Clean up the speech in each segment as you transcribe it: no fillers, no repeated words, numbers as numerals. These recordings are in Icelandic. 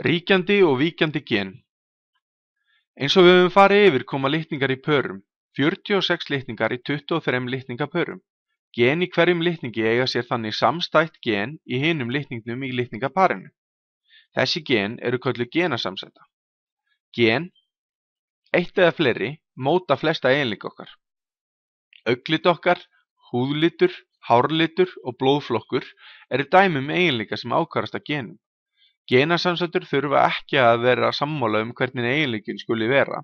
Ríkjandi og víkjandi gen. Eins og við höfum farið yfir koma litningar í pörum, 46 litningar í 23 litningapörum. Gen í hverjum litningi eiga sér þannig samstætt gen í hinum litningnum í litningaparinu. Þessi gen eru kölluð genasamsetta. Gen, eitt eða fleiri, móta flesta eiginleika okkar. Augnlit okkar, húðlitur, hárlitur og blóðflokkur eru dæmi eiginleika sem ákvarðast af genum. Genasamsettur þurfa ekki að vera sammála hvernig eiginleikin skuli vera.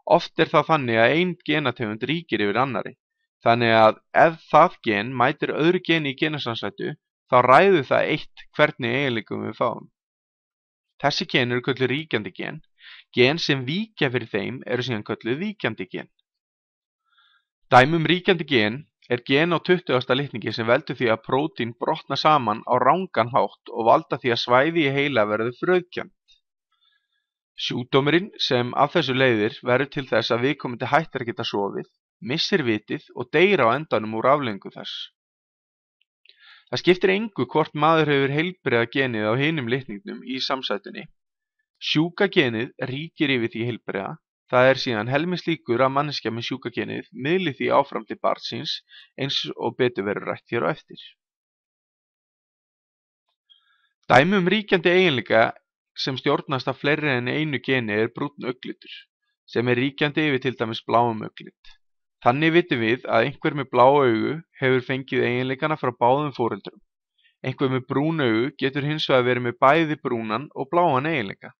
Oft það þannig að ein genategund ríkir yfir annarri, þannig að ef það gen mætir öðru geni í genasamsettu, þá ræður það eitt hvernig eiginleikum við fáum. Þessi gen eru kölluð ríkjandi gen. Gen sem víkja fyrir þeim eru síðan kölluð víkjandi gen. Dæmi ríkjandi gen er gen á 20. litningi sem veldur því að prótín brotna saman á rangan hátt og valda því að svæði í heila verður frauðkennt. Sjúkdómurinn sem af þessu leiðir verður til þess að viðkomandi hættir að geta sofið, missir vitið og deyr á endanum úr afleiðingum þess. Það skiptir engu hvort maður hefur heilbrigða genið á hinum litningnum í samsætunni. Sjúka genið ríkir yfir því heilbrigða. Það er síðan helmingslíkur að manneskja með sjúka genið miðli því áfram til barns síns eins og betur verður rætt hér á eftir. Dæmi ríkjandi eiginleika sem stjórnast af fleiri en einu geni er brúnn augnlitur, sem er ríkjandi yfir til dæmis bláum augnlit. Þannig vitum við að einhver með blá augu hefur fengið eiginleikana frá báðum foreldrum. Einhver með brún augu getur hins vegar verið með bæði brúnan og bláan eiginleika.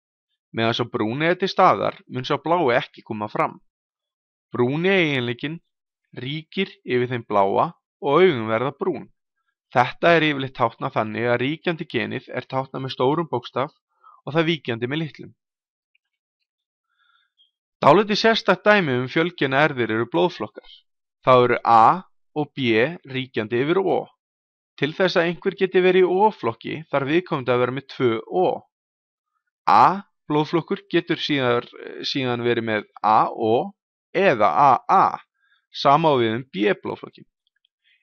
Meðan sá brúni til staðar mun sá blái ekki koma fram. Brúni eiginleikin ríkir yfir þeim bláa og augun verða brún. Þetta er yfirleitt táknað þannig að ríkjandi genið er táknað með stórum bókstaf og það víkjandi með litlum. Dálítið sérstakt dæmi fjölgenna erfðir eru blóðflokkar. Þá eru A og B ríkjandi yfir O. Til þess að einhver geti verið í O-flokki þarf viðkomandi að vera með 2 O. A blóðflokkur getur síðan verið með AO eða AA, sama á við B blóðflokki.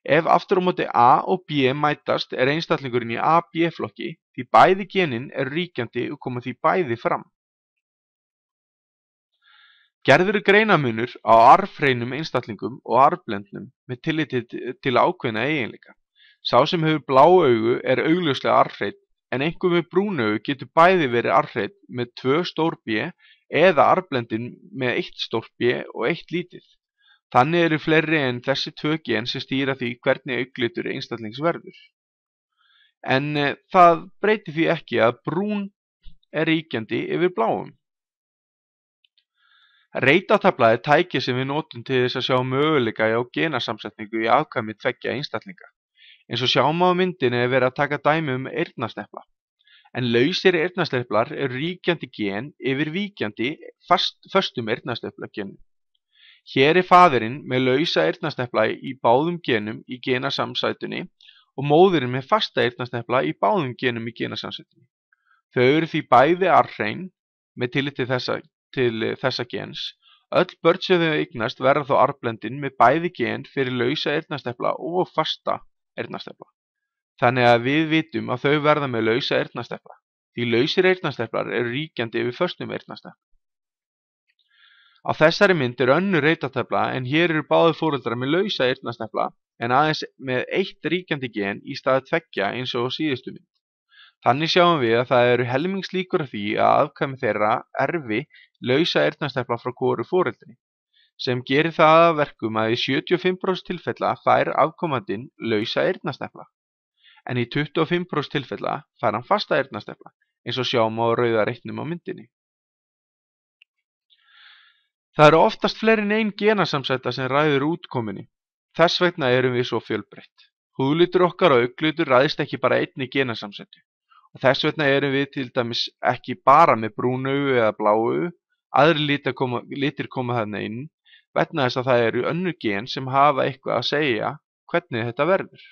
Ef aftur á móti A og B mætast er einstaklingurinn í AB flokki því bæði genin eru ríkjandi og koma því bæði fram. Gerður greinarmunur á arfhreinum einstaklingum og arfblendnum með tilliti til ákveðna eiginleika. Sá sem hefur blá augu er augljóslega arfhreinn, en einhver með brún augu getur bæði verið arfhreinn með 2 stór B eða arfblendinn með 1 stórt B og 1 lítið. Þannig eru fleiri en þessi 2 gen sem stýra því hvernig augnlitur einstaklings verður. En það breytir því ekki að brún er ríkjandi yfir bláum. Reitatabla er tæki sem við notum til þess að sjá möguleika á genasamsetningu í afkvæmi 2 einstaklinga. Eins og sjáum á myndinni er verið að taka dæmi eyrnasnepla. En lausir eyrnasneplar eru ríkjandi gen yfir víkjandi föstum eyrnasneplagenum. Hér er faðirinn með lausa eyrnasnepla í báðum genum í genasamsætunni og móðirinn með fasta eyrnasnepla í báðum genum í genasamsætunni. Þau eru því bæði arfhrein með tilliti til þessa gens. Öll börn sem þau eignast verða þó arfblendin með bæði gen fyrir lausa eyrnasnepla og fasta eyrnasnepla. Þannig að við vitum að þau verða með lausa eyrnasnepla, því lausir eyrnasneplar eru ríkjandi yfir föstum eyrnasnepla. Á þessari mynd er önnur reitatabla en hér eru báðir foreldrar með lausa eyrnasnepla en aðeins með 1 ríkjandi gen í stað 2 eins og á síðustu mynd. Þannig sjáum við að það eru helmingslíkur af því að afkvæmi þeirra erfi lausa eyrnasnepla frá hvoru foreldri, sem gerir það að verkum að í 75% tilfella fær afkomandinn lausa eyrnasnepla, en í 25% tilfella fær hann fasta eyrnasnepla, eins og sjáum á rauða reitnum á myndinni. Það eru oftast fleiri en ein genasamsetta sem ræður útkomunni. Þess vegna erum við svo fjölbreytt. Húðlitur okkar og augnlitur ræðist ekki bara einni genasamsettu. Og þess vegna erum við til dæmis ekki bara með brún augu eða blá augu, aðrir litir koma þarna inn, vegna þess að það eru önnur gen sem hafa eitthvað að segja hvernig þetta verður.